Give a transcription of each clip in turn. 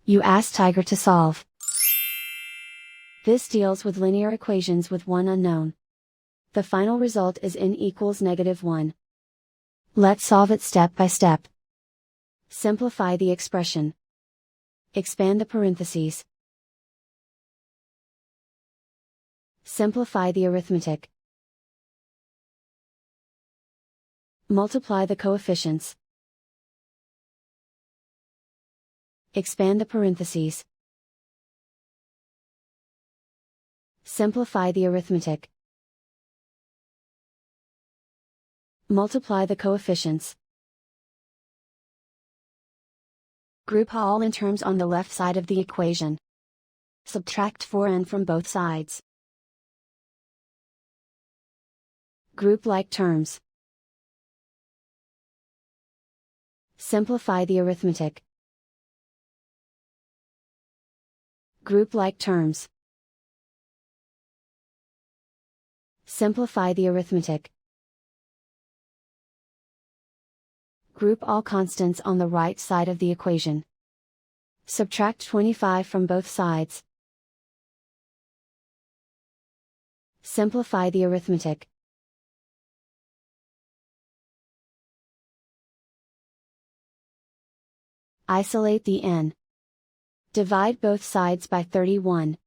You ask Tiger to solve. This deals with linear equations with one unknown. The final result is n equals -1. Let's solve it step by step. Simplify the expression. Expand the parentheses. Simplify the arithmetic. Multiply the coefficients. Expand the parentheses. Simplify the arithmetic. Multiply the coefficients. Group all in terms on the left side of the equation. Subtract 4n from both sides. Group like terms. Simplify the arithmetic. Group like terms. Simplify the arithmetic. Group all constants on the right side of the equation. Subtract 25 from both sides. Simplify the arithmetic. Isolate the n. Divide both sides by 31.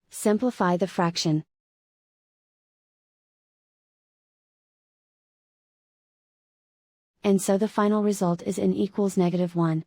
Simplify the fraction. And so the final result is n equals -1.